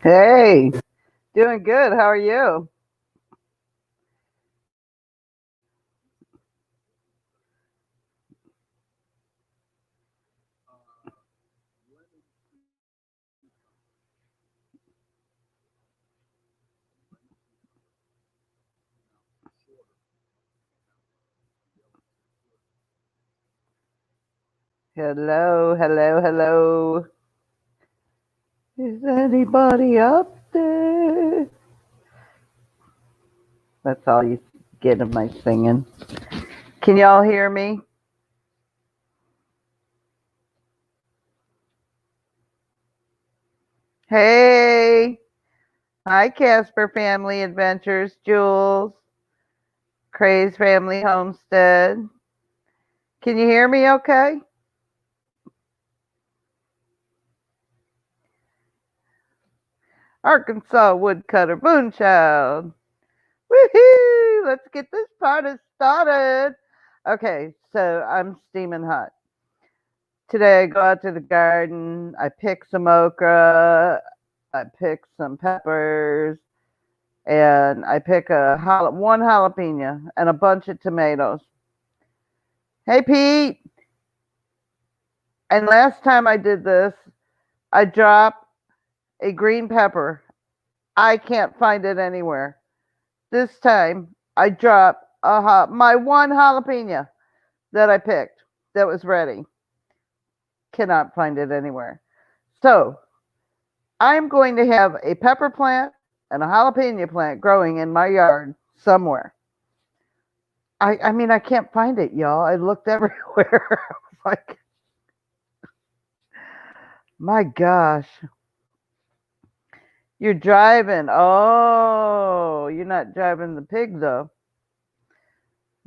Hey, doing good. How are you? Hello, hello, hello. Is anybody up there? That's all you get of my singing. Can y'all hear me? Hey, hi, Casper Family Adventures, Jules, Craze Family Homestead. Can you hear me okay? Arkansas Woodcutter Boonchild. Woohoo! Let's get this party started. Okay, so I'm steaming hot. Today I go out to the garden, I pick some okra, I pick some peppers, and I pick one jalapeno and a bunch of tomatoes. Hey Pete, and last time I did this, I dropped a green pepper. I can't find it anywhere. This time I dropped my one jalapeno that I picked that was ready. Cannot find it anywhere. So I'm going to have a pepper plant and a jalapeno plant growing in my yard somewhere. I mean, I can't find it, y'all. I looked everywhere. I was like, my gosh. You're driving. Oh, you're not driving the pig, though.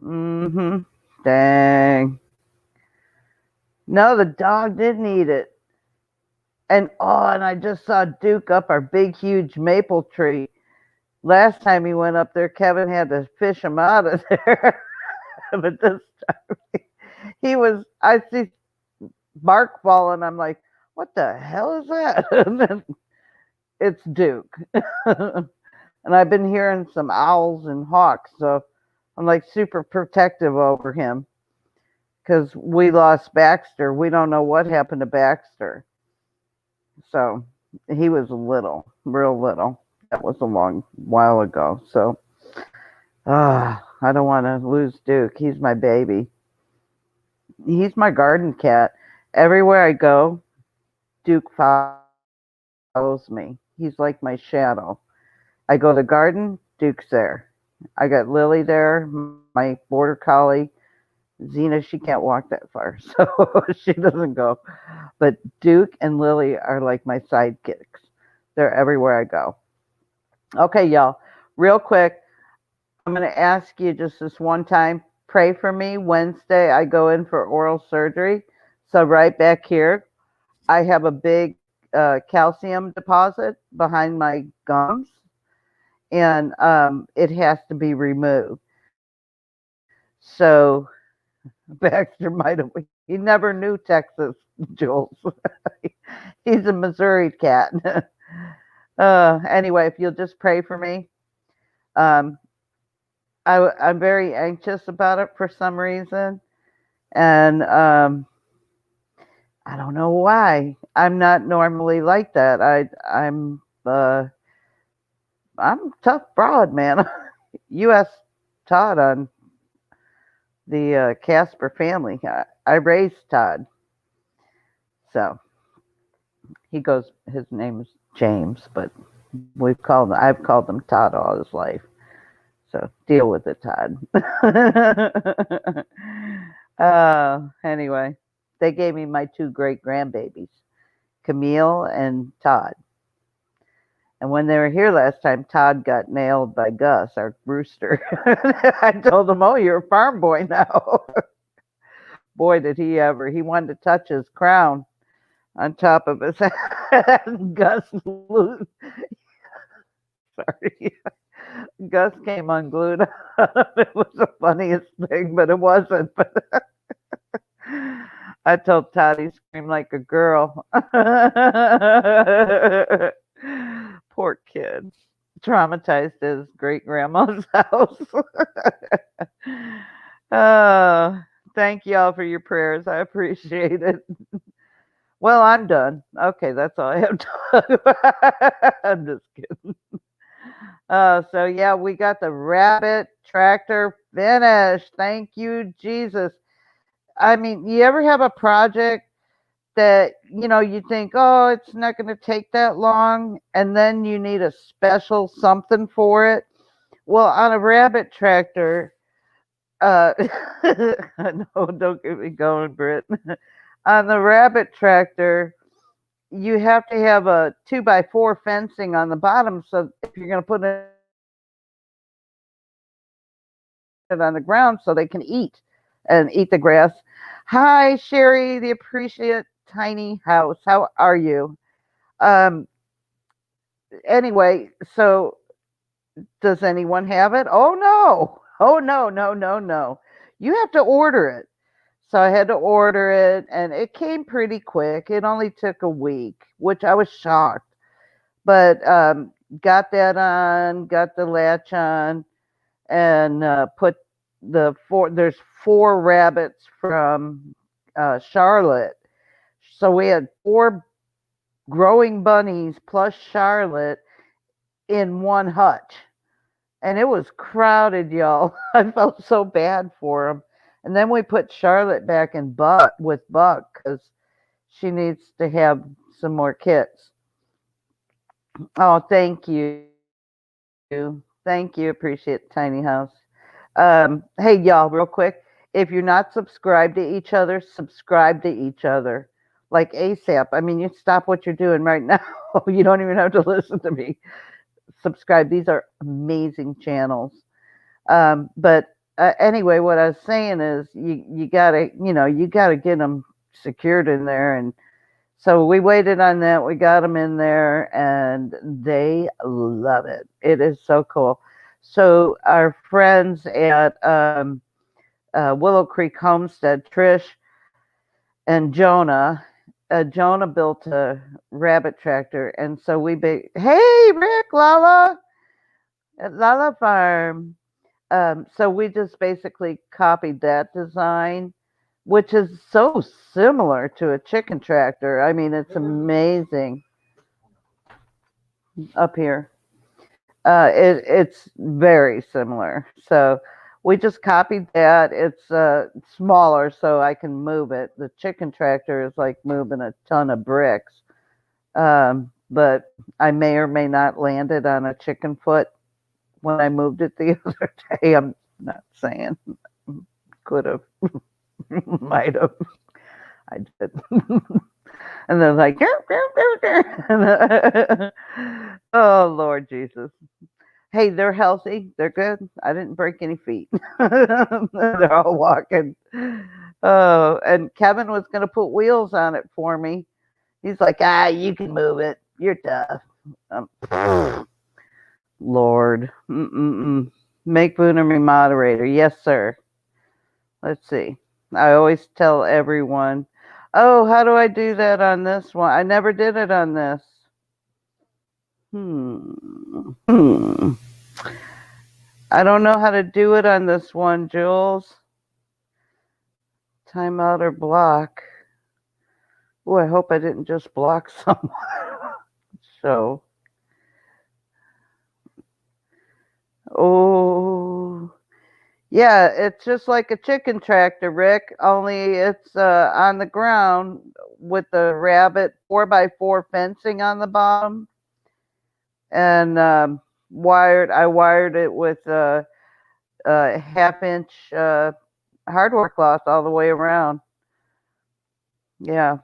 Mm-hmm. Dang. No, the dog didn't eat it. And I just saw Duke up our big, huge maple tree. Last time he went up there, Kevin had to fish him out of there. But this time he was, I see bark falling. I'm like, what the hell is that? And then it's Duke. And I've been hearing some owls and hawks. So I'm like super protective over him because we lost Baxter. We don't know what happened to Baxter. So he was little, real little. That was a long while ago. So I don't want to lose Duke. He's my baby. He's my garden cat. Everywhere I go, Duke follows me. He's like my shadow. I go to the garden, Duke's there. I got Lily there, my border collie. Xena, she can't walk that far, so she doesn't go. But Duke and Lily are like my sidekicks. They're everywhere I go. Okay, y'all, real quick, I'm going to ask you just this one time pray for me. Wednesday, I go in for oral surgery. So, right back here, I have a big calcium deposit behind my gums, and it has to be removed. So Baxter might have. He never knew Texas, Jules. He's a Missouri cat. Anyway, if you'll just pray for me, um, I'm very anxious about it for some reason, and I don't know why. I'm not normally like that. I'm a tough broad, man. You asked Todd on the Casper family. I raised Todd, so he goes. His name's James, but I've called him Todd all his life. So deal with it, Todd. Anyway, they gave me my two great grandbabies, Camille and Todd. And when they were here last time, Todd got nailed by Gus, our rooster. I told him, "Oh, you're a farm boy now." Boy, did he ever. He wanted to touch his crown on top of his head. Gus, sorry. Gus came unglued. It was the funniest thing, but it wasn't. But I told Todd he screamed like a girl. Poor kid. Traumatized his great grandma's house. uh, thank y'all for your prayers. I appreciate it. Well, I'm done. Okay, that's all I have to talk about. I'm just kidding. So yeah, we got the rabbit tractor finished. Thank you, Jesus. I mean, you ever have a project that you think, oh, it's not going to take that long, and then you need a special something for it? Well, on a rabbit tractor, uh, no, don't get me going, Britt. On the rabbit tractor, you have to have a 2x4 fencing on the bottom, so if you're going to put it on the ground so they can eat and eat the grass. Hi, Sherry, the appreciate tiny house. How are you? Um, anyway, so does anyone have it? Oh no. Oh no, no, no, no. You have to order it. So I had to order it and it came pretty quick. It only took a week, which I was shocked. But got that on, got the latch on, and put there's four rabbits from Charlotte. So we had four growing bunnies plus Charlotte in one hutch. And it was crowded, y'all. I felt so bad for them. And then we put Charlotte back in with Buck because she needs to have some more kits. Oh, thank you. Thank you. Appreciate Tiny House. Hey, y'all, real quick. If you're not subscribed to each other, subscribe to each other. Like ASAP. I mean, you stop what you're doing right now. You don't even have to listen to me. Subscribe. These are amazing channels. But anyway, what I was saying is you gotta get them secured in there, and so we waited on that. We got them in there, and they love it. It is so cool. So our friends at Willow Creek Homestead, Trish and Jonah. Jonah built a rabbit tractor, and so hey Rick, Lala at Lala Farm. So we just basically copied that design, which is so similar to a chicken tractor. I mean, it's amazing. Up here, it's very similar. So we just copied that. It's smaller, so I can move it. The chicken tractor is like moving a ton of bricks, but I may or may not land it on a chicken foot when I moved it the other day. I'm not saying. Could have, might have. I did. And they're like, oh, Lord Jesus. Hey, they're healthy. They're good. I didn't break any feet. They're all walking. Oh, and Kevin was going to put wheels on it for me. He's like, you can move it. You're tough. Lord. Mm-mm-mm. Make Booner me moderator. Yes, sir. Let's see. I always tell everyone, oh, how do I do that on this one? I never did it on this. I don't know how to do it on this one, Jules. Timeout or block. Oh, I hope I didn't just block someone. So. Oh. Yeah, it's just like a chicken tractor, Rick, only it's on the ground with the rabbit 4x4 fencing on the bottom. And I wired it with a half-inch hardware cloth all the way around. Yeah.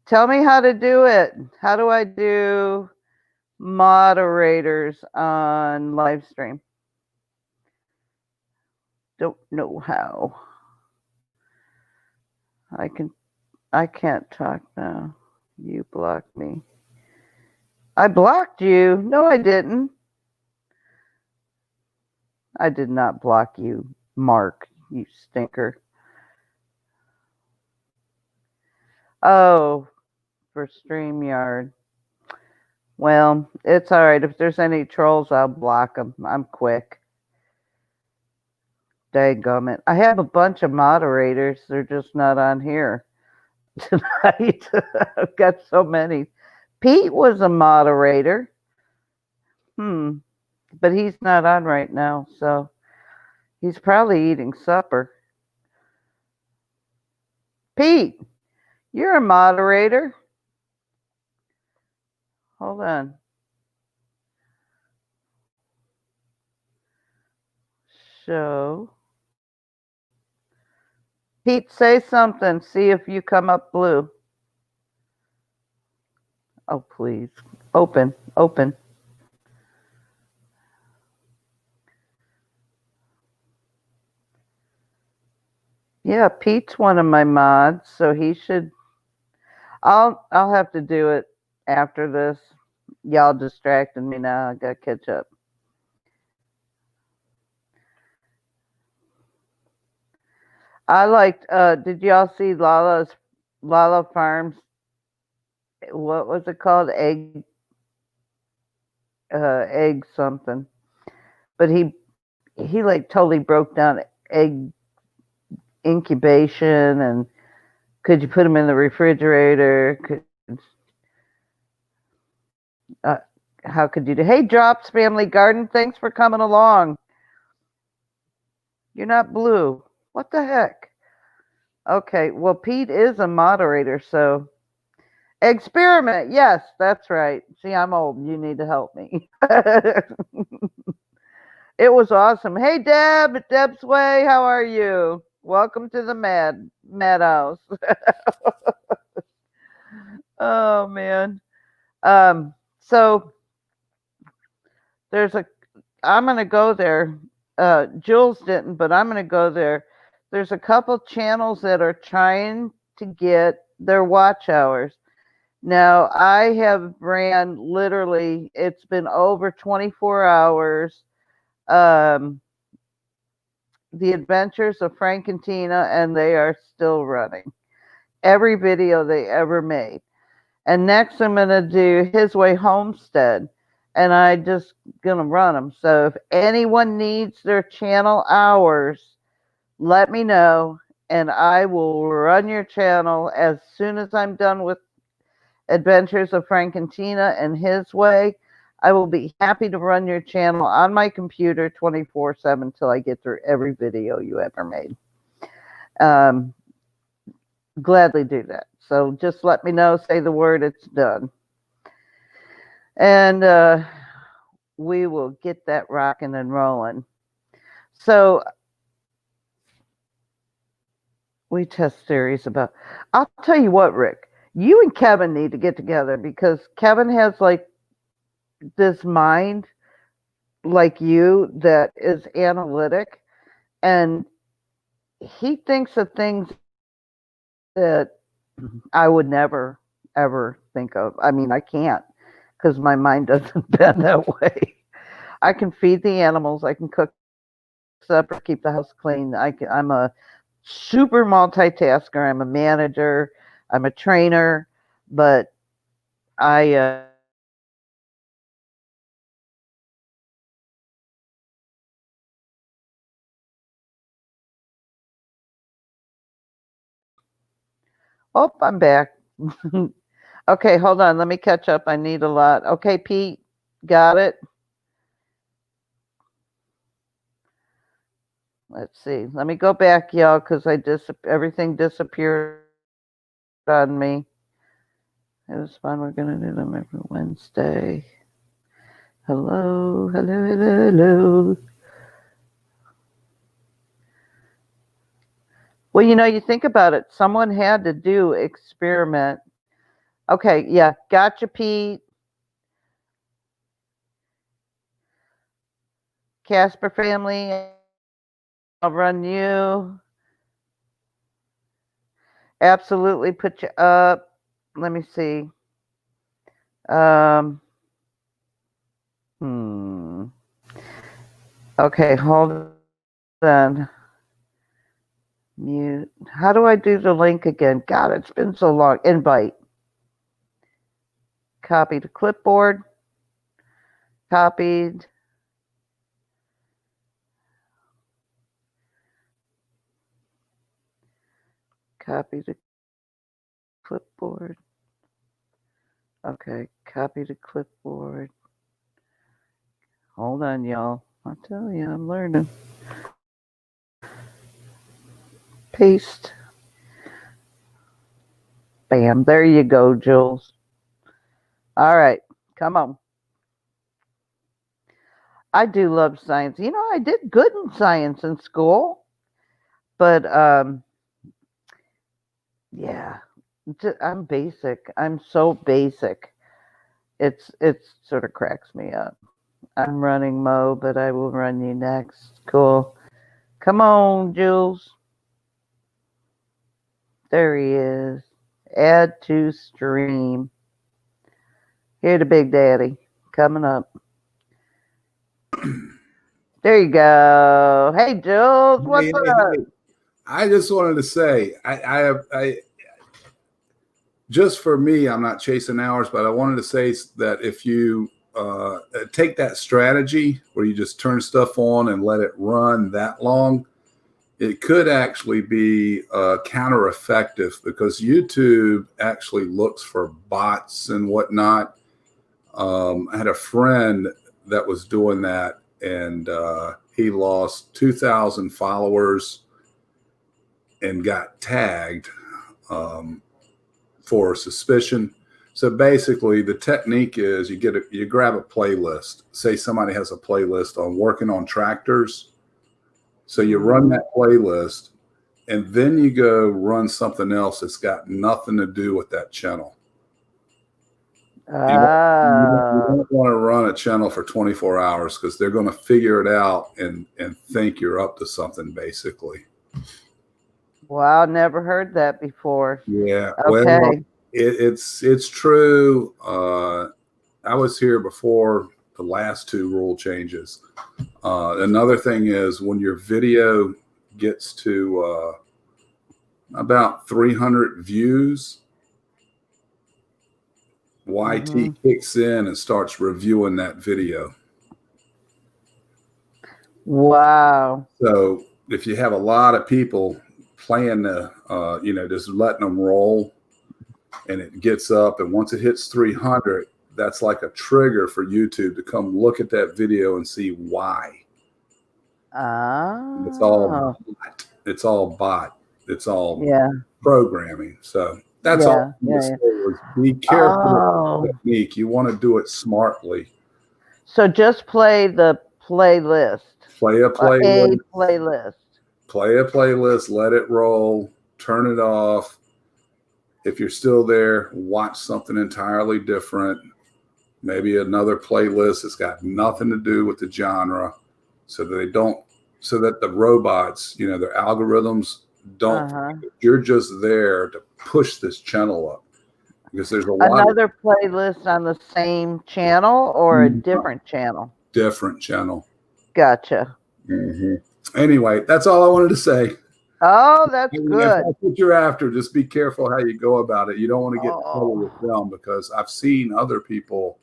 Tell me how to do it. How do I do moderators on live stream? Don't know how. I can't talk now. You blocked me. I blocked you. No, I didn't. I did not block you, Mark, you stinker. Oh, for StreamYard. Well, it's all right. If there's any trolls, I'll block them. I'm quick. Dadgummit. I have a bunch of moderators. They're just not on here tonight. I've got so many. Pete was a moderator. But he's not on right now, so he's probably eating supper. Pete, you're a moderator. Hold on. Show. Pete, say something. See if you come up blue. Oh, please. Open. Open. Yeah, Pete's one of my mods, so he should. I'll have to do it after this. Y'all distracted me now. I gotta catch up. I liked. Did y'all see Lala Farms? What was it called? Egg something. But he like totally broke down egg incubation and could you put them in the refrigerator? Uh, how could you do? Hey, Drops Family Garden, thanks for coming along. You're not blue. What the heck? Okay, well, Pete is a moderator, so experiment. Yes, that's right. See, I'm old. You need to help me. It was awesome. Hey, Deb, Deb's Way, how are you? Welcome to the Madhouse. Oh man. So I'm gonna go there. Jules didn't, but I'm gonna go there. There's a couple channels that are trying to get their watch hours. Now I have ran literally, it's been over 24 hours. The Adventures of Frank and Tina, and they are still running. Every video they ever made. And next I'm going to do His Way Homestead. And I just going to run them. So if anyone needs their channel hours, let me know. And I will run your channel as soon as I'm done with Adventures of Frank and Tina and His Way. I will be happy to run your channel on my computer 24/7 till I get through every video you ever made. Gladly do that. So just let me know, say the word, it's done. And we will get that rocking and rolling. So we test series about, I'll tell you what, Rick, you and Kevin need to get together because Kevin has like this mind like you that is analytic and he thinks of things that I would never ever think of. I mean, I can't because my mind doesn't bend that way. I can feed the animals, I can cook supper, keep the house clean. I'm a super multitasker. I'm a manager, I'm a trainer, but I oh, I'm back. Okay, hold on. Let me catch up. I need a lot. Okay, Pete, got it. Let's see. Let me go back, y'all, because everything disappeared on me. It was fun. We're gonna do them every Wednesday. Hello, hello, hello, hello. Well, you think about it. Someone had to do experiment. Okay, yeah, gotcha, Pete. Casper family, I'll run you. Absolutely put you up. Let me see. Okay, hold on. Mute. How do I do the link again? God, it's been so long. Invite. Copy to clipboard. Copied. Copy to clipboard. Okay, copy to clipboard. Hold on, y'all. I tell you, I'm learning. Paste. Bam. There you go, Jules. All right, come on. I do love science. You know, I did good in science in school, but yeah, I'm basic. I'm so basic. It sort of cracks me up. I'm running Mo, but I will run you next. Cool. Come on, Jules. There he is. Add to stream. Here to Big Daddy. Coming up. There you go. Hey, Jules. What's up? Hey. I just wanted to say, I just for me, I'm not chasing hours, but I wanted to say that if you take that strategy where you just turn stuff on and let it run that long, it could actually be counter effective because YouTube actually looks for bots and whatnot. I had a friend that was doing that, and he lost 2,000 followers and got tagged for suspicion. So basically, the technique is you grab a playlist. Say somebody has a playlist on working on tractors. So you run that playlist, and then you go run something else that's got nothing to do with that channel. You don't want to run a channel for 24 hours because they're going to figure it out and think you're up to something, basically. Wow, never heard that before. Yeah. Okay. Well, it's true. I was here before the last two rule changes. Another thing is when your video gets to about 300 views, YT kicks in and starts reviewing that video. Wow. So if you have a lot of people playing the, just letting them roll, and it gets up, and once it hits 300, that's like a trigger for YouTube to come look at that video and see why. It's all bot. It's all programming. So that's all I'm saying is be careful with the technique. You want to do it smartly. So just play the playlist. Play a playlist. Play a playlist. Let it roll. Turn it off. If you're still there, watch something entirely different. Maybe another playlist that's got nothing to do with the genre, so that the robots, their algorithms don't. You're just there to push this channel up because there's another playlist on the same channel or a different channel. Different channel. Gotcha. Anyway, that's all I wanted to say. Oh, that's good. If that's what you're after, just be careful how you go about it. You don't want to get in trouble with them because I've seen other people.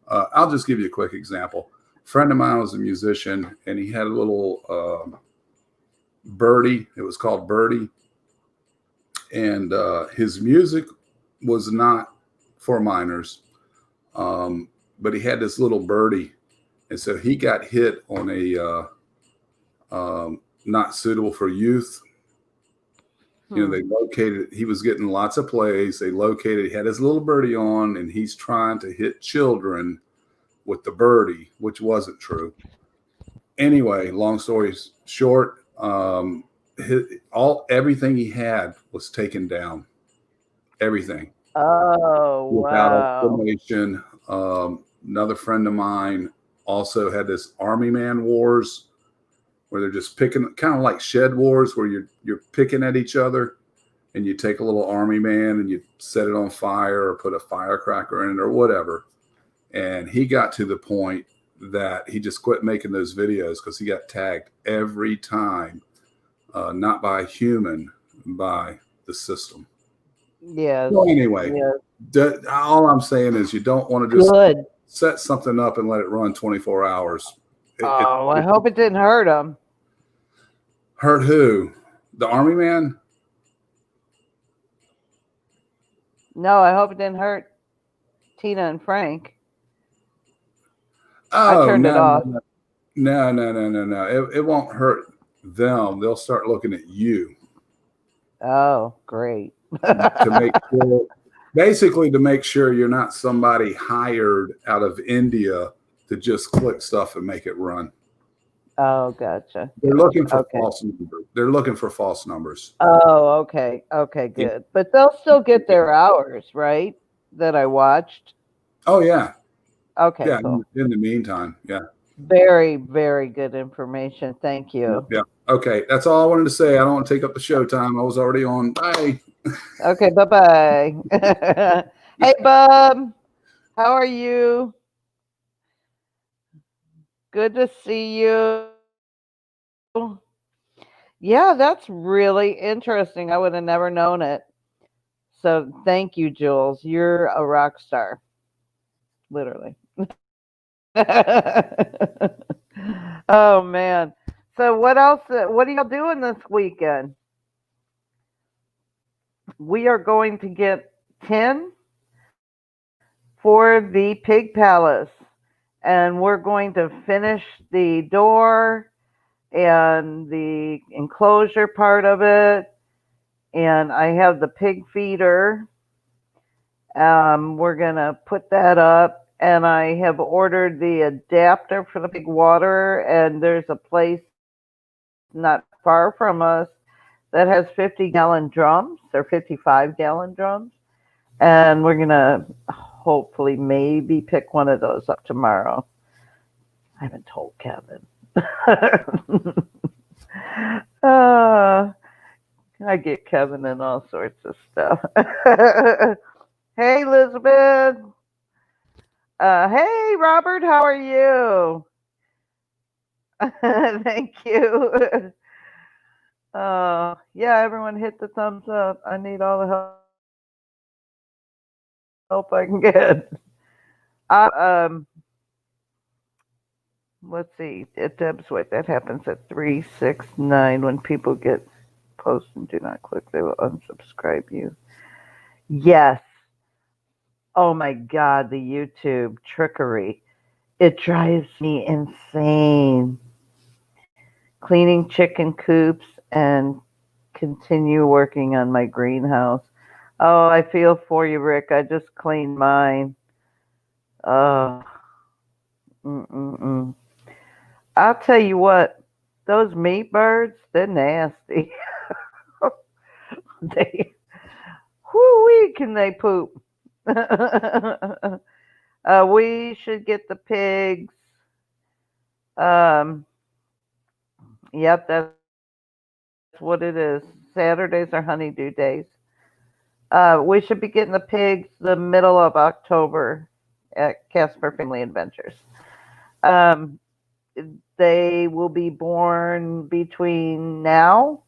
I'll just give you a quick example. A friend of mine was a musician, and he had a little birdie. It was called Birdie. And his music was not for minors, but he had this little birdie. And so he got hit on a not suitable for youth. They located, he was getting lots of plays. They located, he had his little birdie on, and he's trying to hit children with the birdie, which wasn't true. Anyway, long story short, everything he had was taken down. Everything. Oh, without explanation. Another friend of mine also had this Army Man Wars, where they're just picking, kind of like Shed Wars, where you're picking at each other, and you take a little army man and you set it on fire or put a firecracker in it or whatever. And he got to the point that he just quit making those videos because he got tagged every time not by a human, by the system. Yes. So anyway, Yes. all I'm saying is you don't want to just Good. set something up and let it run 24 hours. Oh, I hope it didn't hurt him. Hurt who? The army man? No, I hope it didn't hurt Tina and Frank. Oh, I turned it off. No. It won't hurt them. They'll start looking at you Oh, great. to make sure, basically to make sure you're not somebody hired out of India to just click stuff and make it run. Oh, gotcha. They're looking for Okay. false numbers. They're looking for false numbers. Oh, okay. Okay, good. Yeah. But they'll still get their hours, right? That I watched. Oh yeah. Okay, Yeah. cool. In the meantime, yeah. Very, very good information. Thank you. Yeah. Okay. That's all I wanted to say. I don't want to take up the show time. I was already on. Bye. Okay, bye-bye. Hey, Bub. How are you? Good to see you. Yeah, that's really interesting. I would have never known it. So thank you, Jules. You're a rock star. Literally. Oh man. So what else? What are y'all doing this weekend? We are going to get tin for the pig palace, and we're going to finish the door and the enclosure part of it. And I have the pig feeder. We're gonna put that up, and I have ordered the adapter for the pig water, and there's a place not far from us that has 50-gallon drums or 55-gallon drums, and we're gonna hopefully maybe pick one of those up tomorrow. I haven't told Kevin. I get Kevin in all sorts of stuff. Hey, Elizabeth. Hey, Robert, how are you? Thank you. Yeah, everyone hit the thumbs up. I need all the help I can get. Let's see. Deb's wait, that happens at 369 when people get posts and do not click, they will unsubscribe you. Yes. Oh my God, the YouTube trickery. It drives me insane. Cleaning chicken coops and continue working on my greenhouse. Oh, I feel for you, Rick. I just cleaned mine. Oh, I'll tell you what, those meat birds, they're nasty. Whoo-wee, can they poop? We should get the pigs. Yep, that's what it is. Saturdays are honeydew days. We should be getting the pigs the middle of October at Casper Family Adventures. They will be born between now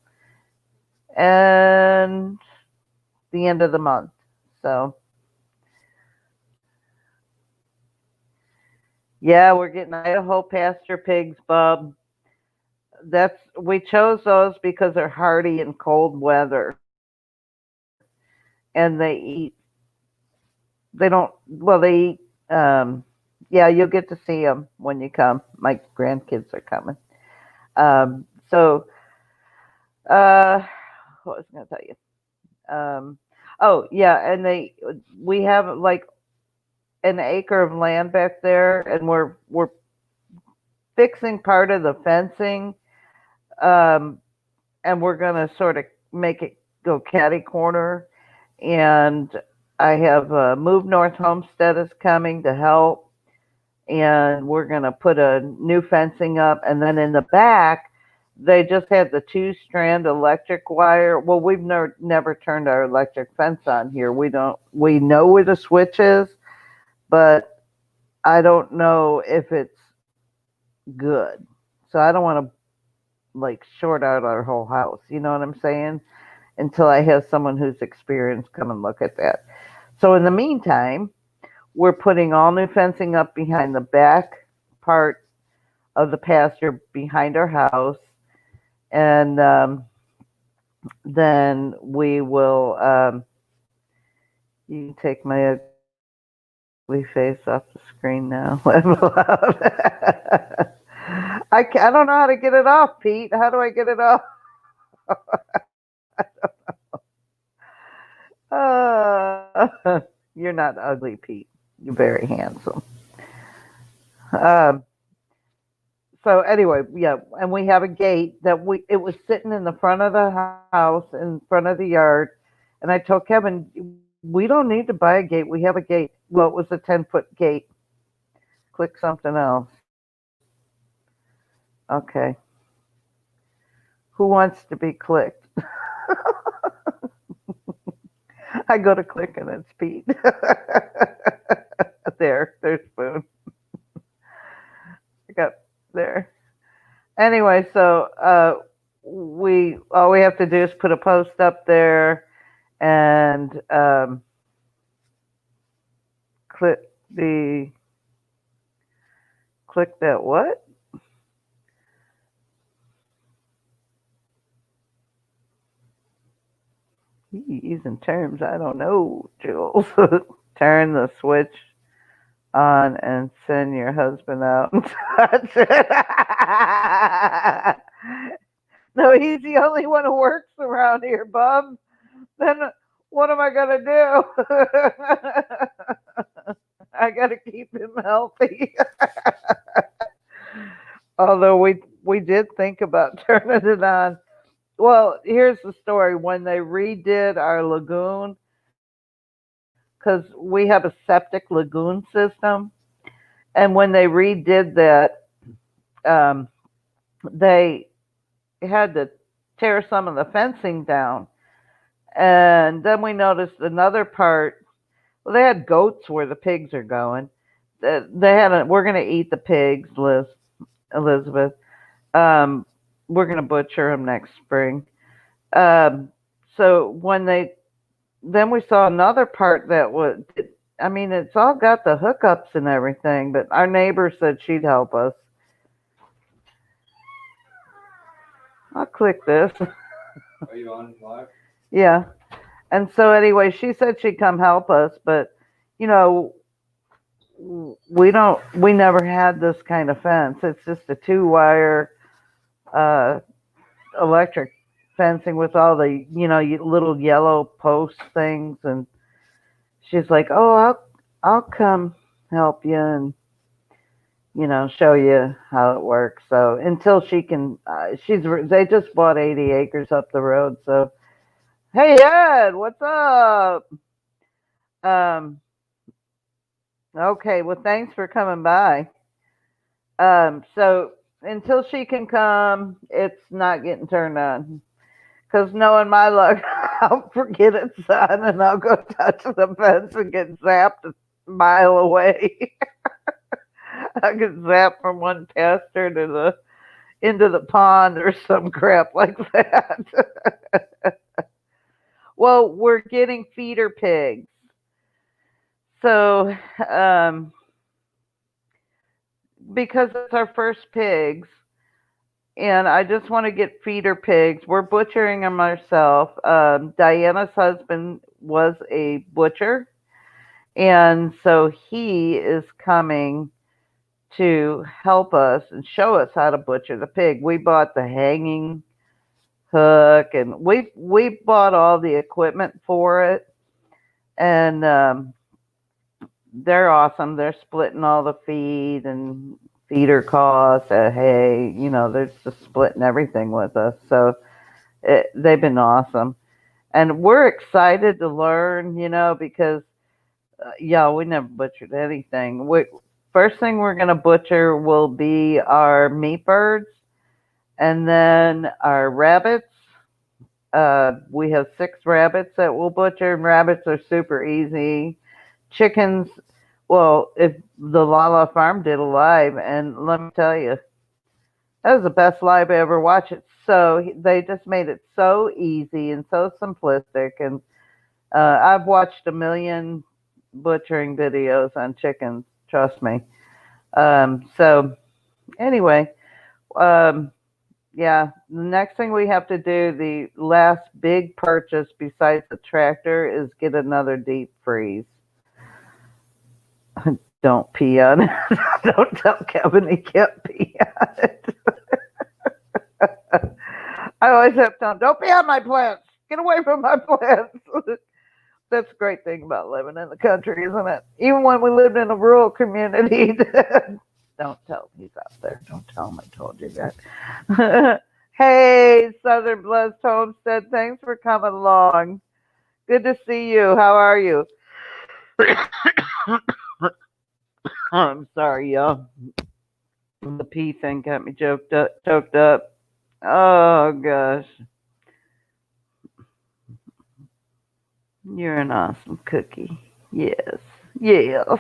and the end of the month. So, yeah, we're getting Idaho pasture pigs, Bub. We chose those because they're hardy in cold weather, and they eat. They don't. Well, they eat. Yeah, you'll get to see them when you come. My grandkids are coming. So, what was I going to tell you? Oh yeah, and we have like an acre of land back there, and we're fixing part of the fencing, and we're gonna sort of make it go catty corner. And I have Move North Homestead is coming to help, and we're gonna put a new fencing up, and then in the back. They just had the 2-strand electric wire. Well, we've never turned our electric fence on here. We know where the switch is, but I don't know if it's good. So I don't want to like short out our whole house. You know what I'm saying? Until I have someone who's experienced come and look at that. So in the meantime, we're putting all new fencing up behind the back part of the pasture behind our house, and then we will. You can take my ugly face off the screen now. I don't know how to get it off, Pete. How do I get it off? You're not ugly, Pete. You're very handsome. Um, so anyway, yeah, and we have a gate that it was sitting in the front of the house, in front of the yard, and I told Kevin, we don't need to buy a gate. We have a gate. Well, it was a 10-foot gate. Click something else. Okay. Who wants to be clicked? I go to click and it's Pete. There's Spoon. I got there. Anyway, so all we have to do is put a post up there and click that what? Using terms I don't know, Jules. Turn the switch on and send your husband out and touch it. No, he's the only one who works around here, bub. Then what am I gonna do? I gotta keep him healthy. Although we did think about turning it on. Well, here's the story. When they redid our lagoon, because we have a septic lagoon system, and when they redid that, they had to tear some of the fencing down. And then we noticed another part. Well, they had goats where the pigs are going. We're going to eat the pigs, Elizabeth. We're going to butcher them next spring. So then we saw another part that was, I mean, it's all got the hookups and everything, but our neighbor said she'd help us. I'll click this. Are you on live? Yeah. And so anyway, she said she'd come help us, but you know, we never had this kind of fence. It's just a 2-wire electric fencing with all the, little yellow post things. And she's like, "Oh, I'll come help you and, show you how it works." So until she can, they just bought 80 acres up the road. So, hey, Ed, what's up? Okay, well, thanks for coming by. So until she can come, it's not getting turned on. Because knowing my luck, I'll forget it's on and I'll go touch the fence and get zapped a mile away. I get zapped from one pasture into the pond or some crap like that. Well, we're getting feeder pigs. So, because it's our first pigs, and I just want to get feeder pigs. We're butchering them ourselves. Diana's husband was a butcher, and so he is coming to help us and show us how to butcher the pig. We bought the hanging hook, and we bought all the equipment for it, and they're awesome. They're splitting all the feed and feeder costs, hay, they're just splitting everything with us. So they've been awesome. And we're excited to learn, because, we never butchered anything. First thing we're going to butcher will be our meat birds and then our rabbits. We have 6 rabbits that we'll butcher, and rabbits are super easy. Chickens, well, if the Lala Farm did alive, and let me tell you, That was the best live I ever watched. It so they just made it so easy and so simplistic. And I've watched a million butchering videos on chickens. Trust me. So anyway, um, yeah. The next thing we have to do, the last big purchase besides the tractor, is get another deep freeze. Don't pee on it. Don't tell Kevin he can't pee on it. I always have to tell him, don't pee on my plants. Get away from my plants. That's a great thing about living in the country, isn't it? Even when we lived in a rural community. Don't tell him he's out there. Don't tell him I told you that. Hey, Southern Blessed Homestead, thanks for coming along. Good to see you. How are you? I'm sorry, y'all. The pee thing got me choked up. Oh gosh. You're an awesome cookie. Yes. Yes.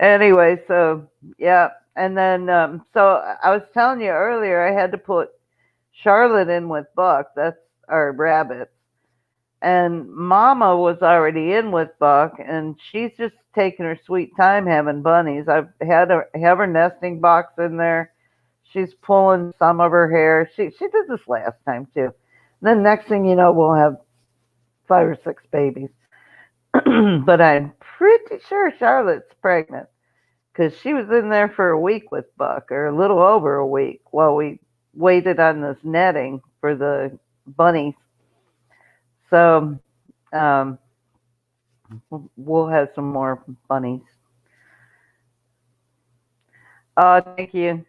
Anyway, so yeah. And then so I was telling you earlier I had to put Charlotte in with Buck. That's our rabbit. And Mama was already in with Buck, and she's just taking her sweet time having bunnies. I've had her have her nesting box in there. She's pulling some of her hair. She did this last time too. And then next thing you know, we'll have 5 or 6 babies. But I'm pretty sure Charlotte's pregnant because she was in there for a week with Buck, or a little over a week, while we waited on this netting for the bunnies. So um, we'll have some more bunnies. Oh, thank you.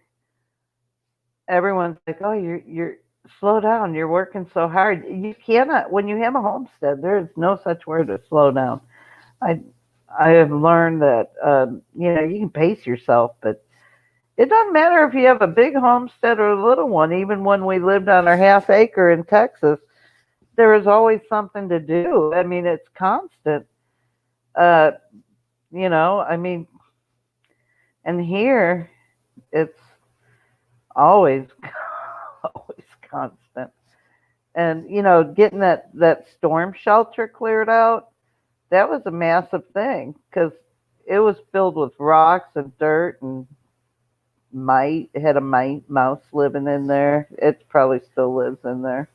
Everyone's like, "Oh, you're slow down. You're working so hard. You cannot. When you have a homestead, there is no such word as slow down." I I have learned that you can pace yourself, but it doesn't matter if you have a big homestead or a little one. Even when we lived on our half acre in Texas, there was always something to do. I mean, it's constant. Uh, I mean, and here it's always always constant. And getting that storm shelter cleared out, that was a massive thing because it was filled with rocks and dirt and mite. It had a mouse living in there. It probably still lives in there.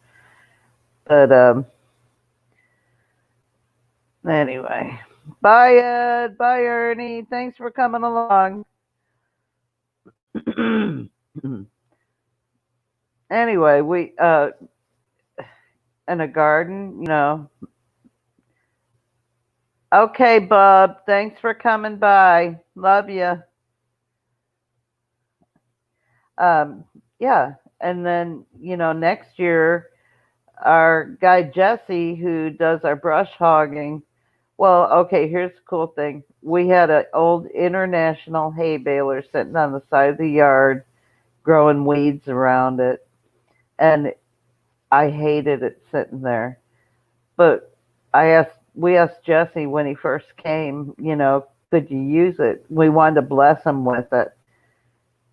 But anyway, bye Ed, bye Ernie. Thanks for coming along. Anyway, we in a garden, Okay, Bub. Thanks for coming by. Love you. Yeah, and then next year our guy Jesse, who does our brush hogging. Well, okay, here's the cool thing. We had an old international hay baler sitting on the side of the yard, growing weeds around it, and I hated it sitting there. But we asked Jesse when he first came, could you use it? We wanted to bless him with it.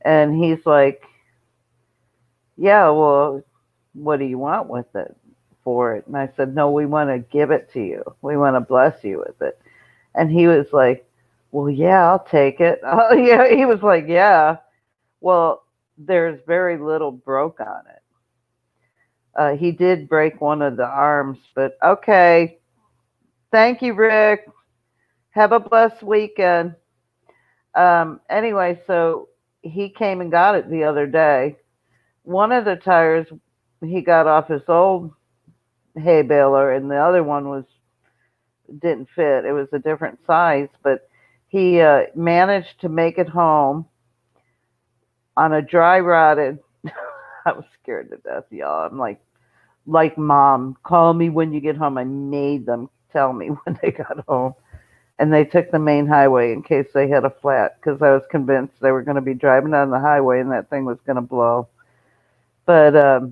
And he's like, yeah, well, what do you want with it for it? And I said, no, we want to give it to you. We want to bless you with it. And he was like, well, yeah, I'll take it. Oh, yeah. He was like, yeah. Well, there's very little broke on it. He did break one of the arms, but okay. Thank you, Rick. Have a blessed weekend. Anyway, so he came and got it the other day. One of the tires he got off his old hay baler, and the other one didn't fit. It was a different size, but he managed to make it home on a dry rotted. I was scared to death, y'all. I'm like Mom, call me when you get home. I made them tell me when they got home. And they took the main highway in case they had a flat, because I was convinced they were going to be driving down the highway and that thing was going to blow. But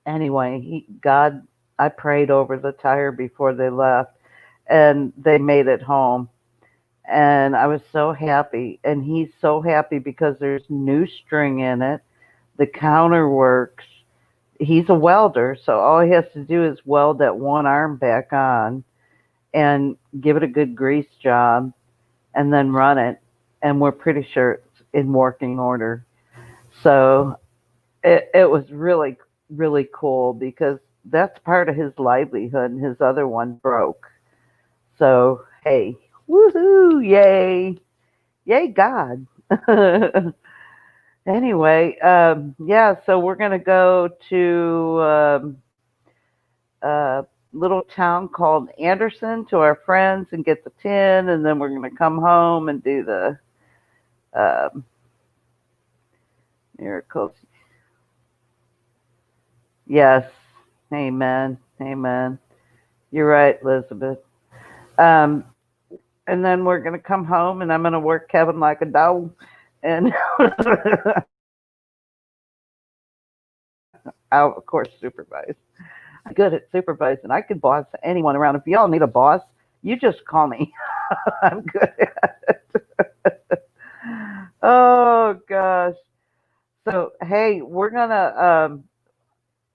anyway, I prayed over the tire before they left, and they made it home. And I was so happy. And he's so happy because there's new string in it. The counter works. He's a welder, so all he has to do is weld that one arm back on and give it a good grease job and then run it. And we're pretty sure it's in working order. So it was really, really cool because that's part of his livelihood and his other one broke. So, hey, woohoo, yay, yay, God. Anyway, yeah, so we're going to go to a little town called Anderson to our friends and get the tin, and then we're going to come home and do the um miracles. Yes, amen, amen. You're right, Elizabeth. Um, and then we're going to come home, and I'm going to work Kevin like a dog. And I'll, of course, supervise. I'm good at supervising. I could boss anyone around. If y'all need a boss, you just call me. I'm good at it. Oh, gosh. So, hey, we're going to,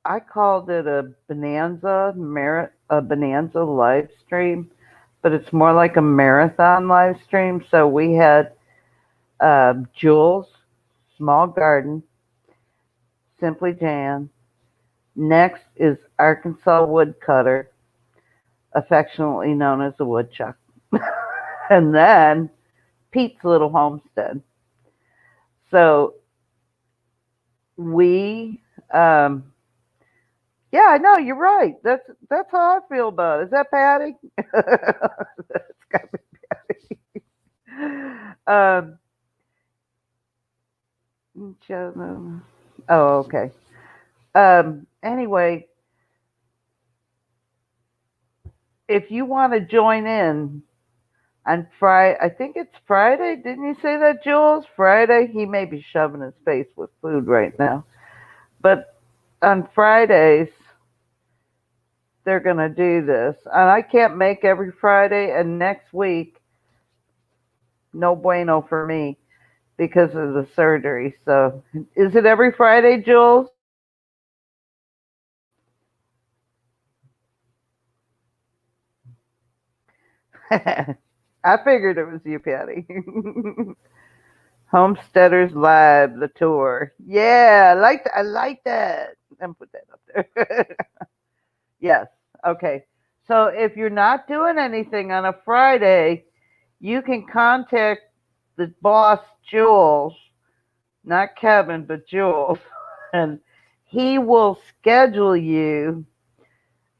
I called it a bonanza live stream, but it's more like a marathon live stream. So we had Jules Small Garden, Simply Jan. Next is Arkansas Woodcutter, affectionately known as the woodchuck. And then Pete's Little Homestead. So we, yeah, I know, you're right. That's how I feel about it. Is that Patty? That's got to be Patty. Oh, okay. Anyway, if you want to join in on Friday, I think it's Friday. Didn't you say that, Jules? Friday? He may be shoving his face with food right now. But on Fridays, they're going to do this. And I can't make every Friday. And next week, no bueno for me because of the surgery. So is it every Friday, Jules? I figured it was you, Patty. Homesteaders Live, the tour. Yeah, I like that. I like that. And put that up there. Yes. Okay. So if you're not doing anything on a Friday, you can contact the boss, Jules, not Kevin, but Jules, and he will schedule you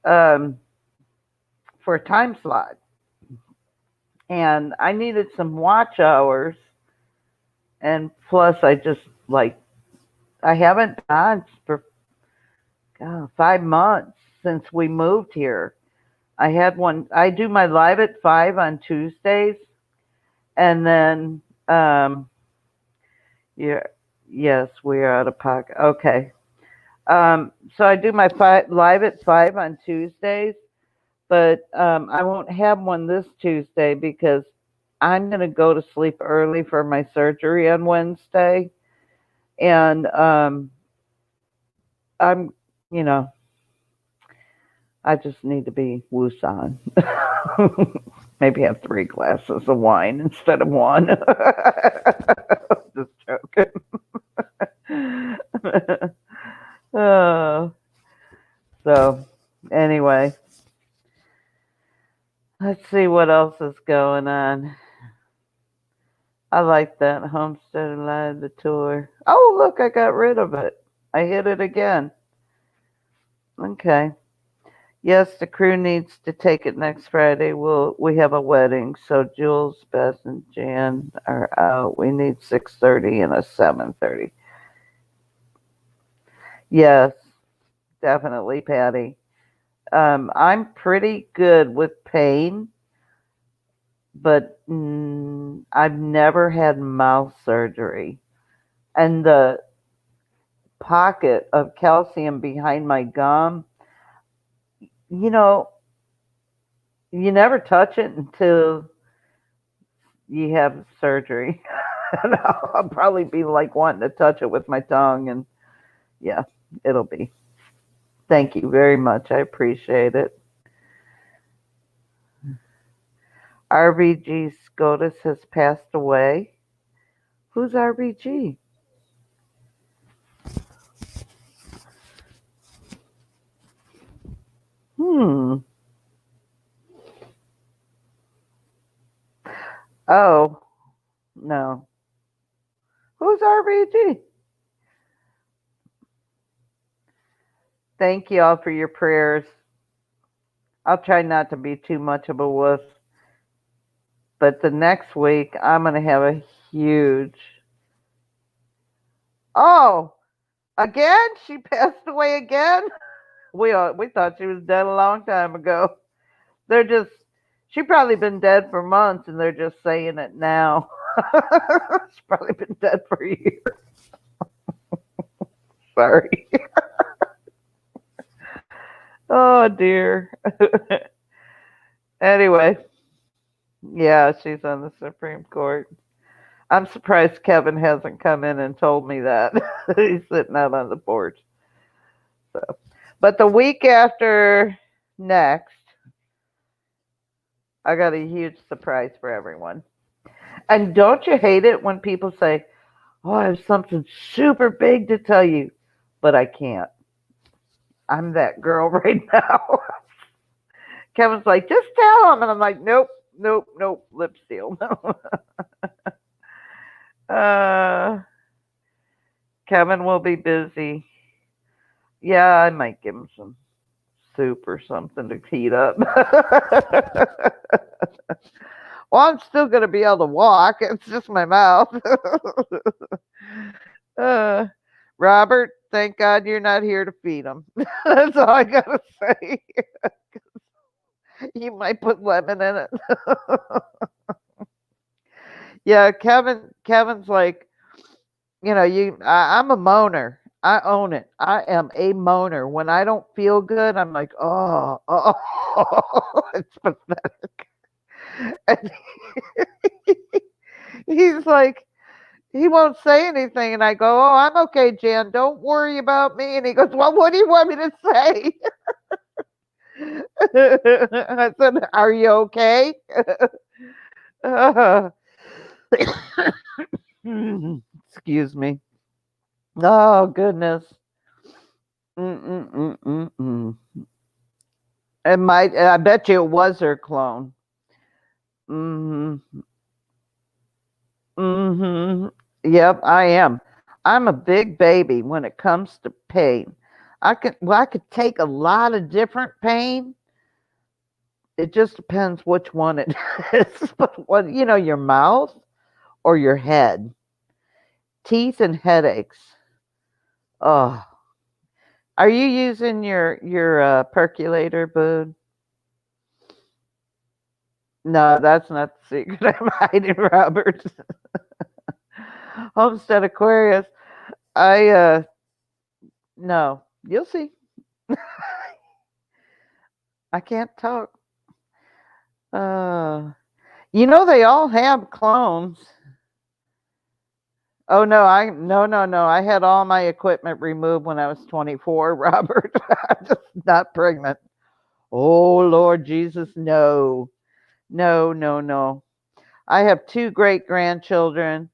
um, for a time slot. And I needed some watch hours, and plus, I just like I haven't danced for 5 months since we moved here. I had one. I do my live at 5 on Tuesdays, and then yeah, yes, we are out of pocket. Okay. So I do my live at 5 on Tuesdays, but I won't have one this Tuesday because I'm going to go to sleep early for my surgery on Wednesday, and I'm, you know, I just need to be woosan. Maybe have 3 glasses of wine instead of one. Just joking. Oh, so anyway, let's see what else is going on. I like that Homestead Live, the tour. Oh, look, I got rid of it. I hit it again. Okay. Yes, the crew needs to take it next Friday. We have a wedding, so Jules, Beth, and Jan are out. We need 6:30 and a 7:30. Yes, definitely, Patty. I'm pretty good with pain, but I've never had mouth surgery. And the pocket of calcium behind my gum, you know, you never touch it until you have surgery. And I'll probably be like wanting to touch it with my tongue, and yeah, it'll be. Thank you very much. I appreciate it. RBG SCOTUS has passed away. Who's RBG? Hmm. Oh, no. Who's RBG? Thank you all for your prayers. I'll try not to be too much of a wuss, but the next week I'm going to have a huge. Oh, again? She passed away again? We thought she was dead a long time ago. They're just she probably been dead for months and they're just saying it now. She's probably been dead for years. Sorry. Oh dear. Anyway, yeah, she's on the Supreme Court. I'm surprised Kevin hasn't come in and told me that. He's sitting out on the porch. So, but the week after next, I got a huge surprise for everyone. And don't you hate it when people say, "Oh, I have something super big to tell you," but I can't. I'm that girl right now. Kevin's like, "Just tell him," and I'm like, "Nope, nope, nope, lip seal." uh, Kevin will be busy. Yeah, I might give him some soup or something to heat up. Well, I'm still going to be able to walk. It's just my mouth. uh, Robert, thank God you're not here to feed him. That's all I got to say. You might put lemon in it. Yeah, Kevin's like, I'm a moaner. I own it. I am a moaner. When I don't feel good, I'm like, oh, it's pathetic. And he's like, he won't say anything. And I go, "Oh, I'm okay, Jan. Don't worry about me." And he goes, "Well, what do you want me to say?" I said, "Are you okay?" Uh, excuse me. Oh, goodness. Mm-mm-mm-mm-mm. I bet you it was her clone. Mm-hmm. Mm-hmm. Yep, I am. I'm a big baby when it comes to pain. I could take a lot of different pain. It just depends which one it is. But your mouth or your head, teeth and headaches. Oh, are you using your percolator, Boone? No, that's not the secret I'm hiding, Robert. Homestead Aquarius. I no, you'll see. I can't talk. Uh, they all have clones. Oh no, no. I had all my equipment removed when I was 24, Robert. I'm just not pregnant. Oh Lord Jesus, no. No, no, no. I have 2 great grandchildren,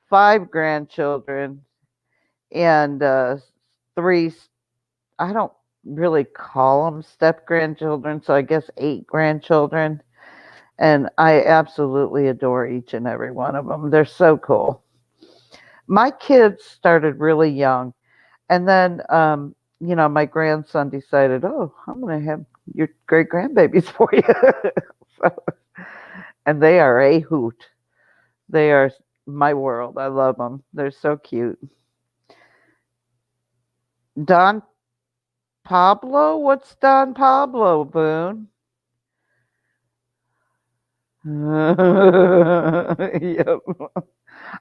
5 grandchildren, and 3 I don't really call them step grandchildren, so I guess 8 grandchildren. And I absolutely adore each and every one of them. They're so cool. My kids started really young. And then, my grandson decided, "Oh, I'm going to have your great grandbabies for you." So, and they are a hoot. They are my world. I love them. They're so cute. Don Pablo? What's Don Pablo, Boone? Yep.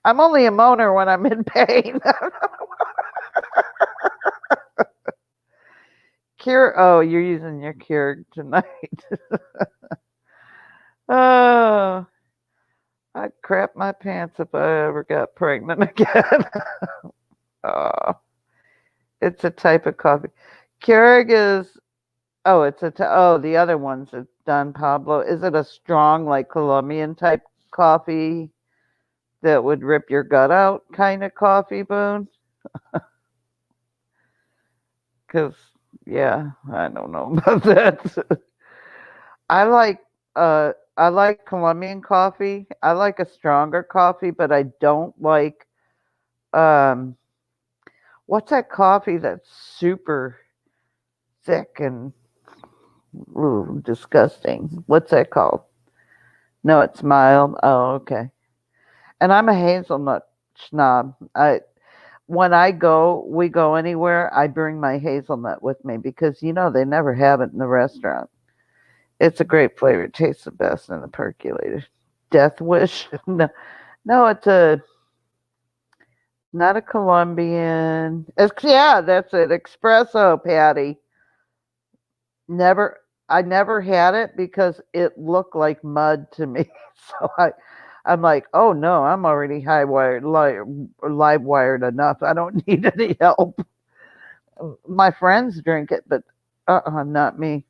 I'm only a moaner when I'm in pain. Cure. Oh, you're using your cure tonight. Oh, I'd crap my pants if I ever got pregnant again. uh, it's a type of coffee. Keurig is, oh, the other one's a Don Pablo. Is it a strong, like Colombian type coffee that would rip your gut out kind of coffee, Boone? Because, yeah, I don't know about that. I like I like Colombian coffee. I like a stronger coffee, but I don't like um what's that coffee that's super thick and ooh, disgusting? What's that called? No, it's mild. Oh, okay. And I'm a hazelnut snob. I When we go anywhere, I bring my hazelnut with me because they never have it in the restaurant. It's a great flavor. It tastes the best in the percolator. Death Wish. No, no, it's a not a Colombian. Yeah, that's it. Espresso patty. Never. I never had it because it looked like mud to me. So I'm like, oh no, I'm already high wired, live wired enough. I don't need any help. My friends drink it, but not me.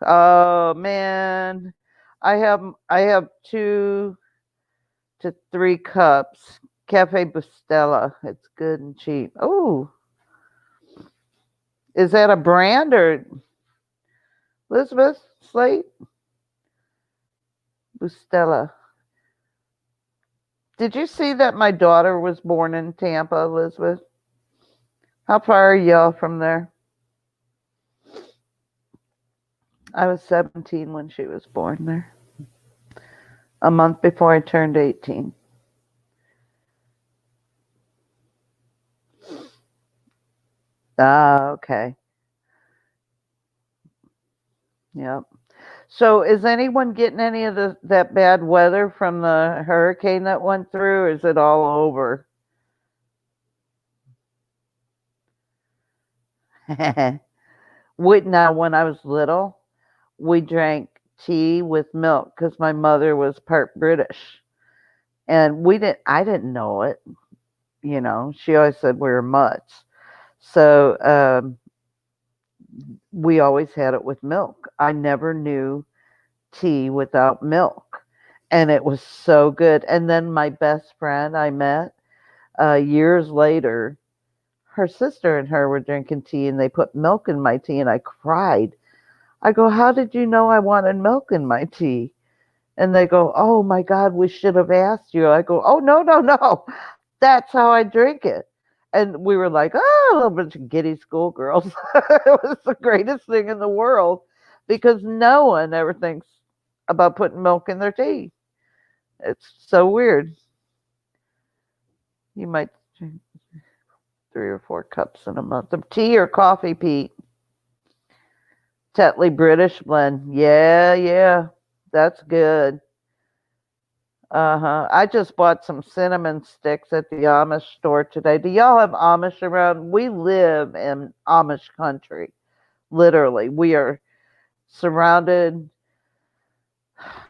Oh man, I have 2 to 3 cups. Cafe Bustela. It's good and cheap. Oh, is that a brand or Elizabeth Slate Bustela? Did you see that my daughter was born in Tampa, Elizabeth? How far are y'all from there? I was 17 when she was born there. A month before I turned 18. Ah, okay. Yep. So is anyone getting any of that bad weather from the hurricane that went through, or is it all over? Now, when I was little, we drank tea with milk because my mother was part British. And I didn't know it. She always said we were mutts. So we always had it with milk. I never knew tea without milk. And it was so good. And then my best friend I met years later, her sister and her were drinking tea and they put milk in my tea and I cried. I go, how did you know I wanted milk in my tea? And they go, oh my God, we should have asked you. I go, oh, no, no, no. That's how I drink it. And we were like, oh, a little bunch of giddy schoolgirls. It was the greatest thing in the world because no one ever thinks about putting milk in their tea. It's so weird. You might drink 3 or 4 cups in a month of tea or coffee, Pete. Tetley British blend. Yeah, yeah. That's good. Uh-huh. I just bought some cinnamon sticks at the Amish store today. Do y'all have Amish around? We live in Amish country. Literally. We are surrounded.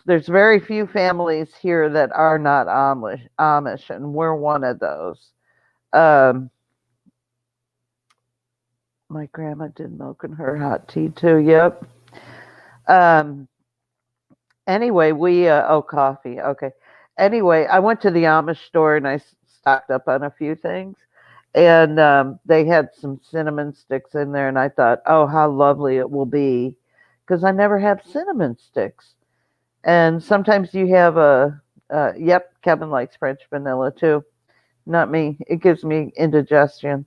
There's very few families here that are not Amish, and we're one of those. Um, my grandma did milk in her hot tea too. Yep. Um, anyway, coffee. Okay. Anyway, I went to the Amish store and I stocked up on a few things. And they had some cinnamon sticks in there. And I thought, oh, how lovely it will be. Because I never have cinnamon sticks. And sometimes you have yep, Kevin likes French vanilla too. Not me. It gives me indigestion.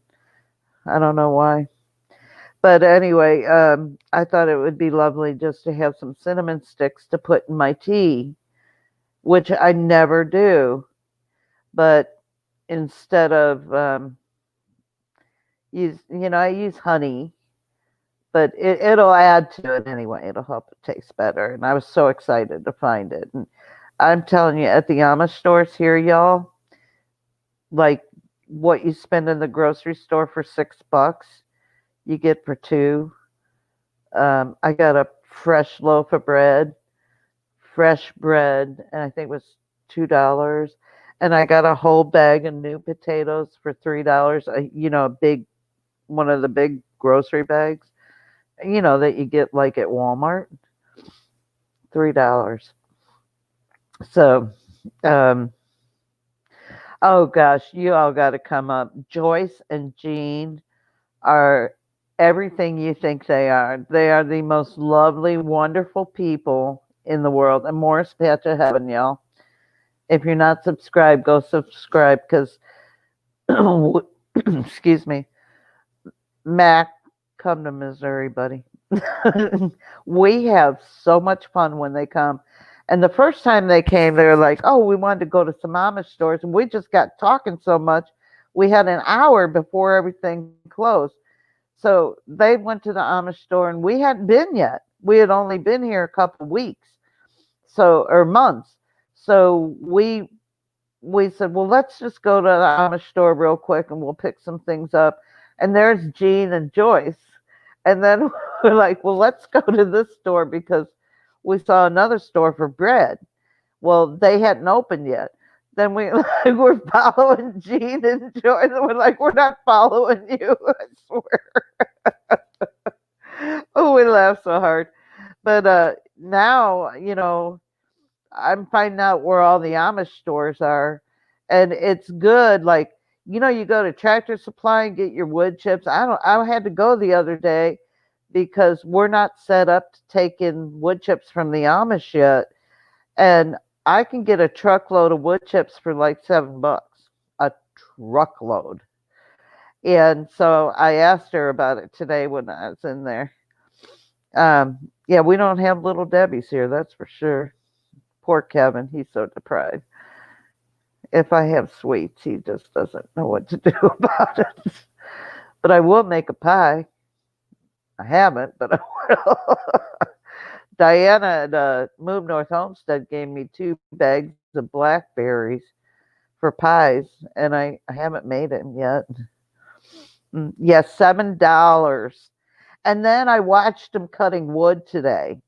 I don't know why. But anyway, I thought it would be lovely just to have some cinnamon sticks to put in my tea, which I never do. But instead of I use honey, but it'll add to it anyway. It'll help it taste better. And I was so excited to find it. And I'm telling you, at the Amish stores here, y'all, like what you spend in the grocery store for $6, you get for 2. I got a fresh loaf of bread fresh bread, and I think it was $2. And I got a whole bag of new potatoes for $3. A big one of the big grocery bags, that you get like at Walmart. $3. So, um, oh gosh, you all got to come up. Joyce and Jean are everything you think they are. They are the most lovely, wonderful people in the world. And Morris Patch of Heaven, y'all. If you're not subscribed, go subscribe because, excuse me, Mac, come to Missouri, buddy. We have so much fun when they come. And the first time they came, they were like, oh, we wanted to go to some Amish stores. And we just got talking so much. We had an hour before everything closed. So they went to the Amish store and we hadn't been yet. We had only been here a couple of weeks, or months. So we said, well, let's just go to the Amish store real quick and we'll pick some things up. And there's Jean and Joyce. And then we're like, well, let's go to this store because we saw another store for bread. Well, they hadn't opened yet. Then we're following Jean and Joyce, and we're like, we're not following you, I swear. Oh, we laugh so hard. But now, I'm finding out where all the Amish stores are, and it's good. Like, you go to Tractor Supply and get your wood chips. I had to go the other day because we're not set up to take in wood chips from the Amish yet, and I can get a truckload of wood chips for like $7, a truckload. And so I asked her about it today when I was in there. Yeah, we don't have Little Debbie's here, that's for sure. Poor Kevin, he's so deprived. If I have sweets, he just doesn't know what to do about it. But I will make a pie. I haven't, but I will. Diana at Move North Homestead gave me 2 bags of blackberries for pies, and I haven't made them yet. Yes, $7. And then I watched them cutting wood today.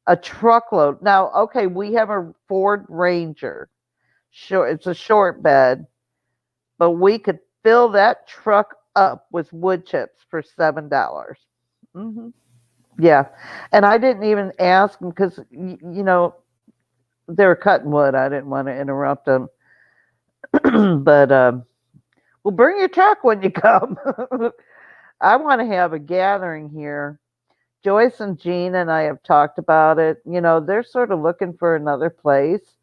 A truckload. Now, okay, we have a Ford Ranger. Sure, it's a short bed, but we could fill that truck up with wood chips for $7. Yeah, and I didn't even ask them because they were cutting wood. I didn't want to interrupt them. But well, bring your truck when you come. I want to have a gathering here. Joyce and Jean and I have talked about it. They're sort of looking for another place.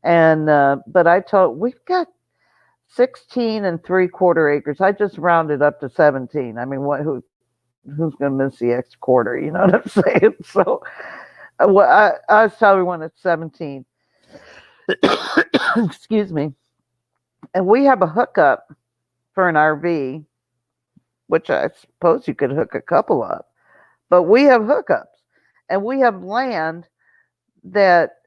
And but I told we've got 16 3/4 acres. I just rounded up to 17. I mean, who's going to miss the extra quarter? You know what I'm saying? So I was telling one at 17. Excuse me. And we have a hookup for an RV, which I suppose you could hook a couple up. But we have hookups, and we have land that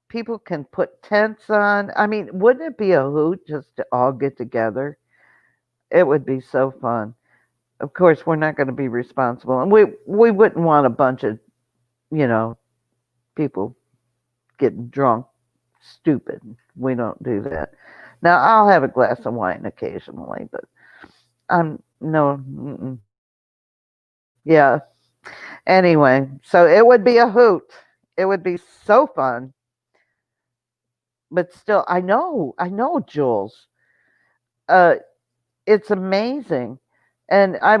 people can put tents on. I mean, wouldn't it be a hoot just to all get together? It would be so fun. Of course, we're not going to be responsible, and we wouldn't want a bunch of, people getting drunk, stupid. We don't do that. Now, I'll have a glass of wine occasionally, but no. Yeah. Anyway, so it would be a hoot. It would be so fun. But still, I know, Jules. It's amazing. And I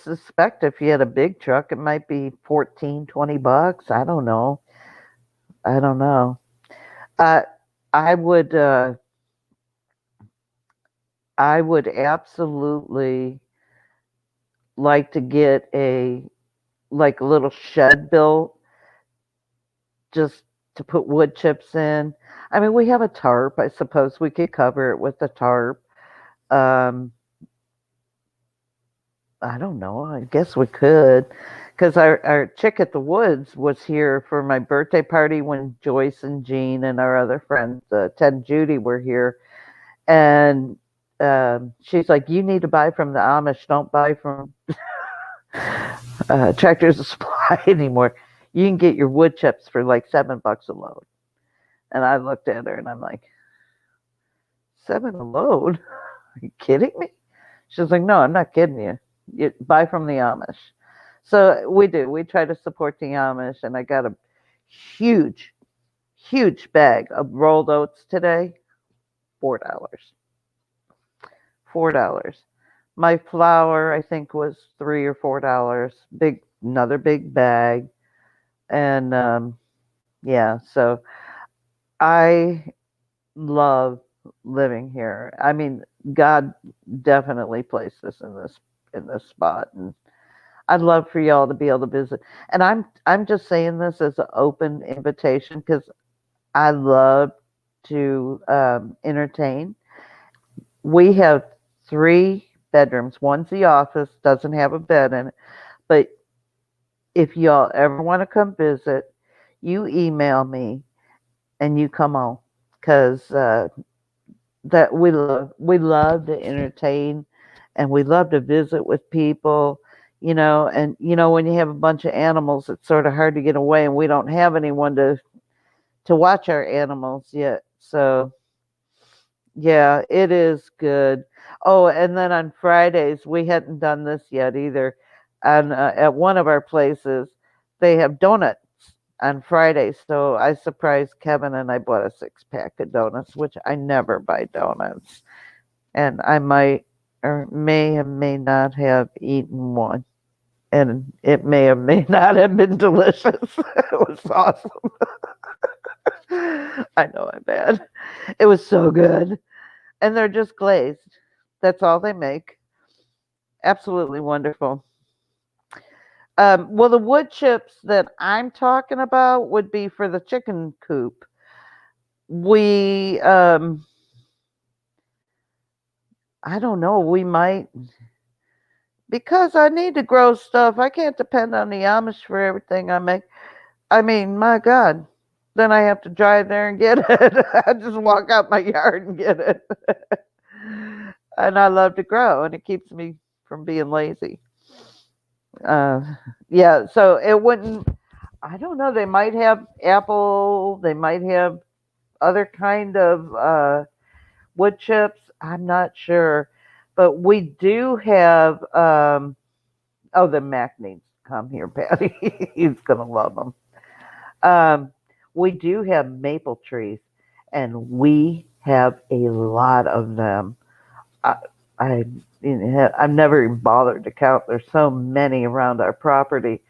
suspect if you had a big truck, it might be $14-20. I don't know. I would absolutely like to get a little shed built just to put wood chips in. I mean, we have a tarp. I suppose we could cover it with a tarp. I don't know. I guess we could, because our chick at the woods was here for my birthday party when Joyce and Jean and our other friends, Ted and Judy, were here. And she's like, you need to buy from the Amish. Don't buy from Tractor Supply anymore. You can get your wood chips for like $7 a load. And I looked at her and I'm like, 7 a load? Are you kidding me? She's like, no, I'm not kidding you. You buy from the Amish. So we do. We try to support the Amish, and I got a huge, huge bag of rolled oats today. $4. $4. My flour, I think, was $3 or $4. Another big bag, and yeah. So I love living here. I mean, God definitely placed us in this spot, and I'd love for y'all to be able to visit. And I'm just saying this as an open invitation because I love to entertain. We have 3 bedrooms. One's the office, doesn't have a bed in it. But if y'all ever want to come visit, you email me and you come on because that we love to entertain and we love to visit with people, and when you have a bunch of animals it's sort of hard to get away, and we don't have anyone to watch our animals yet. So yeah, it is good. Oh, and then on Fridays, we hadn't done this yet either, and at one of our places they have donuts on Fridays. So I surprised Kevin and I bought a 6-pack of donuts, which I never buy donuts. And I might or may not have eaten one. And it may not have been delicious. It was awesome. I know I'm bad. It was so good. And they're just glazed. That's all they make. Absolutely wonderful. Well, the wood chips that I'm talking about would be for the chicken coop. We, I don't know, we might, because I need to grow stuff. I can't depend on the Amish for everything I make. I mean, my God, then I have to drive there and get it. I just walk out my yard and get it. And I love to grow, and it keeps me from being lazy. Uh, yeah, so it wouldn't, I don't know, they might have apple, they might have other kind of wood chips. I'm not sure. But we do have, oh, the Mac needs to come here, Patty. He's going to love them. We do have maple trees, and we have a lot of them. I, I've never even bothered to count. There's so many around our property.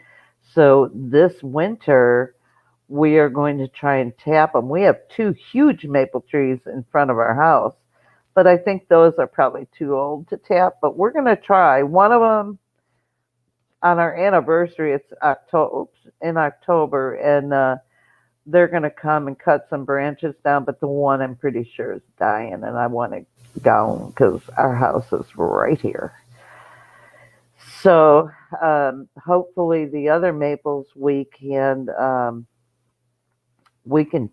So this winter, we are going to try and tap them. We have 2 huge maple trees in front of our house, but I think those are probably too old to tap. But we're going to try one of them on our anniversary. It's in October, and they're going to come and cut some branches down. But the one I'm pretty sure is dying, and I want to go because our house is right here. So hopefully the other maples we can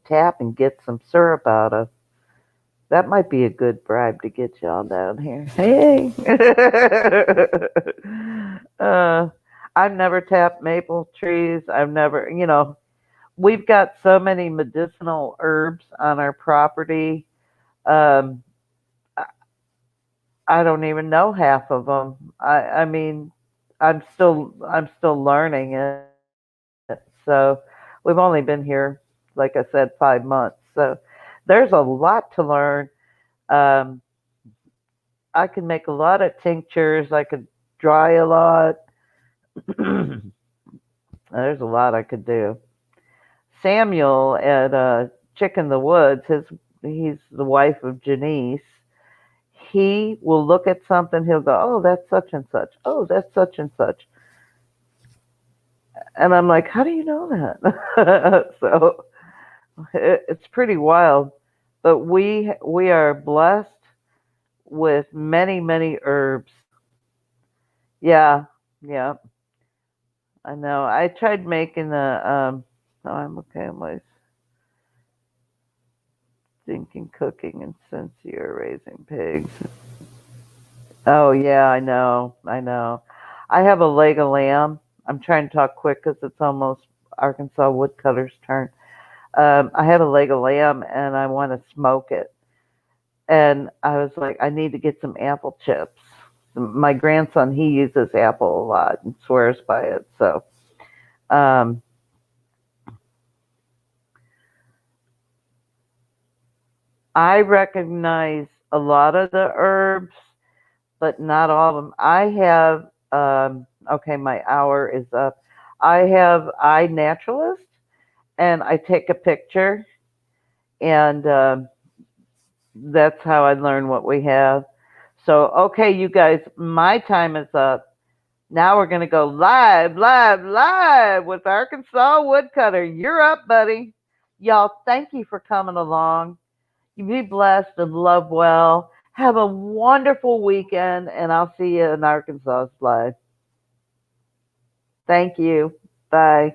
tap and get some syrup out of. That might be a good bribe to get y'all down here. Hey. uh, I've never tapped maple trees. I've never, we've got so many medicinal herbs on our property. Um, I I don't even know half of them. I mean, I'm still learning it. So we've only been here, like I said, 5 months. So there's a lot to learn. Um, I can make a lot of tinctures. I could dry a lot. There's a lot I could do. Samuel at Chick in the Woods, he's the wife of Janice. He will look at something. He'll go, "Oh, that's such and such. Oh, that's such and such." And I'm like, "How do you know that?" So it's pretty wild. But we are blessed with many many herbs. Yeah, yeah. I know. I tried making no, I'm okay. I'm like thinking cooking and since you're raising pigs. Oh yeah, I know. I know. I have a leg of lamb. I'm trying to talk quick because it's almost Arkansas Woodcutter's turn. I have a leg of lamb and I want to smoke it. And I was like, I need to get some apple chips. My grandson, he uses apple a lot and swears by it. So, um, I recognize a lot of the herbs, but not all of them. I have, okay, my hour is up. I have iNaturalist, and I take a picture, and that's how I learn what we have. So, okay, you guys, my time is up. Now we're going to go live, live, live with Arkansas Woodcutter. You're up, buddy. Y'all, thank you for coming along. You be blessed and love well. Have a wonderful weekend, and I'll see you in Arkansas live. Thank you. Bye.